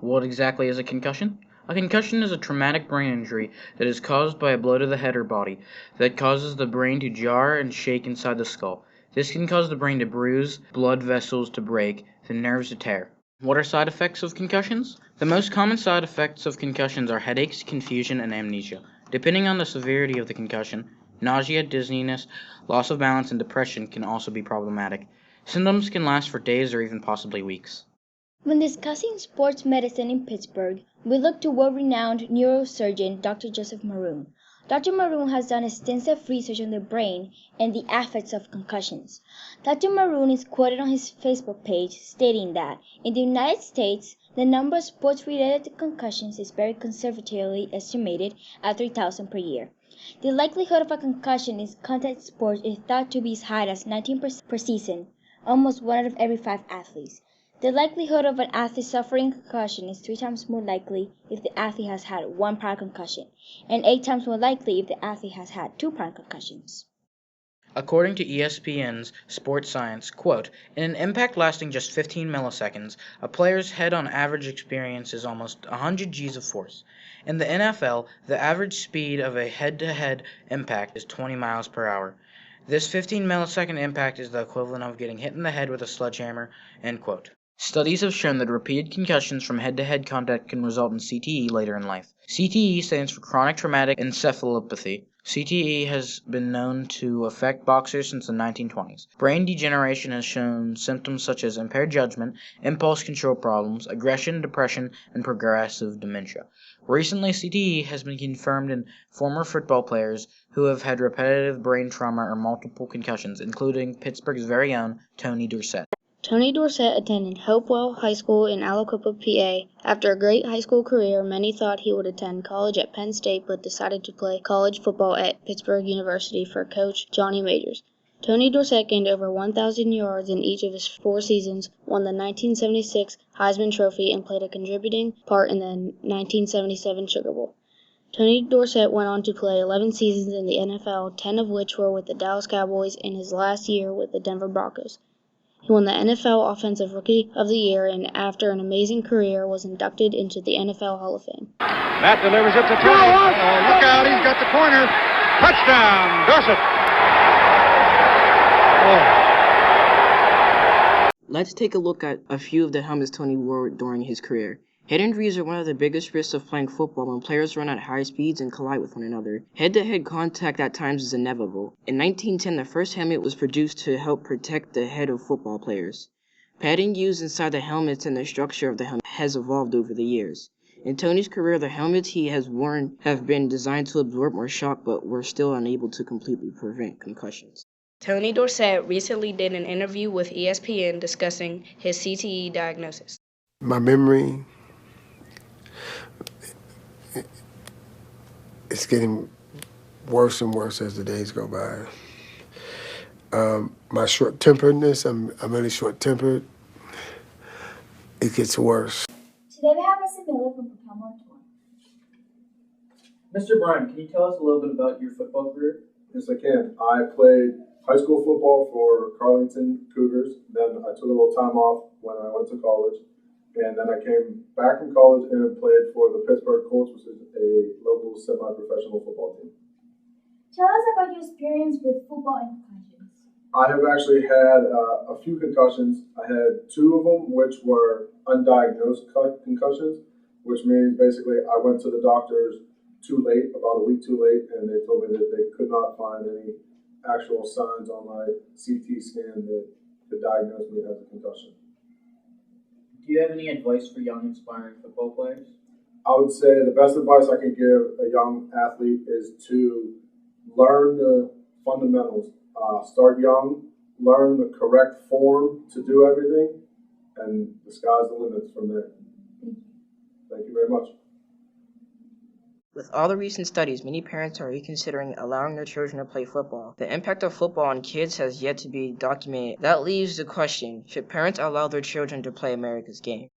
What exactly is a concussion? A concussion is a traumatic brain injury that is caused by a blow to the head or body that causes the brain to jar and shake inside the skull. This can cause the brain to bruise, blood vessels to break, the nerves to tear. What are side effects of concussions? The most common side effects of concussions are headaches, confusion, and amnesia. Depending on the severity of the concussion, nausea, dizziness, loss of balance, and depression can also be problematic. Symptoms can last for days or even possibly weeks. When discussing sports medicine in Pittsburgh, we look to world-renowned neurosurgeon Dr. Joseph Maroon. Dr. Maroon has done extensive research on the brain and the effects of concussions. Dr. Maroon is quoted on his Facebook page stating that in the United States, the number of sports-related concussions is very conservatively estimated at 3,000 per year. The likelihood of a concussion in contact sports is thought to be as high as 19% per season, almost 1 out of every 5 athletes. The likelihood of an athlete suffering concussion is 3 times more likely if the athlete has had 1 prior concussion, and 8 times more likely if the athlete has had 2 prior concussions. According to ESPN's Sports Science, quote, in an impact lasting just 15 milliseconds, a player's head on average experiences almost 100 Gs of force. In the NFL, the average speed of a head-to-head impact is 20 miles per hour. This 15 millisecond impact is the equivalent of getting hit in the head with a sledgehammer, end quote. Studies have shown that repeated concussions from head-to-head contact can result in CTE later in life. CTE stands for chronic traumatic encephalopathy. CTE has been known to affect boxers since the 1920s. Brain degeneration has shown symptoms such as impaired judgment, impulse control problems, aggression, depression, and progressive dementia. Recently, CTE has been confirmed in former football players who have had repetitive brain trauma or multiple concussions, including Pittsburgh's very own Tony Dorsett. Tony Dorsett attended Hopewell High School in Aliquippa, PA. After a great high school career, many thought he would attend college at Penn State but decided to play college football at Pittsburgh University for coach Johnny Majors. Tony Dorsett gained over 1,000 yards in each of his 4 seasons, won the 1976 Heisman Trophy, and played a contributing part in the 1977 Sugar Bowl. Tony Dorsett went on to play 11 seasons in the NFL, 10 of which were with the Dallas Cowboys, and his last year with the Denver Broncos. He won the NFL Offensive Rookie of the Year and, after an amazing career, was inducted into the NFL Hall of Fame. That delivers it to Tony. Oh, look out, he's got the corner. Touchdown, Dorsett. Oh. Let's take a look at a few of the helmets Tony wore during his career. Head injuries are one of the biggest risks of playing football when players run at high speeds and collide with one another. Head-to-head contact at times is inevitable. In 1910, the first helmet was produced to help protect the head of football players. Padding used inside the helmets and the structure of the helmet has evolved over the years. In Tony's career, the helmets he has worn have been designed to absorb more shock but were still unable to completely prevent concussions. Tony Dorsett recently did an interview with ESPN discussing his CTE diagnosis. My memory, it's getting worse and worse as the days go by. My short-temperedness, I'm really short-tempered. It gets worse. Today we have Mr. Miller from Propel Montour. Mr. Bryan, can you tell us a little bit about your football career? Yes, I can. I played high school football for Carlington Cougars. Then I took a little time off when I went to college. And then I came back from college and played for the Pittsburgh Colts, which is a local semi-professional football team. Tell us about your experience with football and concussions. I have actually had a few concussions. I had 2 of them, which were undiagnosed concussions, which means basically I went to the doctors too late, about a week too late, and they told me that they could not find any actual signs on my CT scan that could diagnose me as a concussion. Do you have any advice for young, aspiring football players? I would say the best advice I can give a young athlete is to learn the fundamentals. Start young, learn the correct form to do everything, and the sky's the limit from there. Thank you very much. With all the recent studies, many parents are reconsidering allowing their children to play football. The impact of football on kids has yet to be documented. That leaves the question, should parents allow their children to play America's game?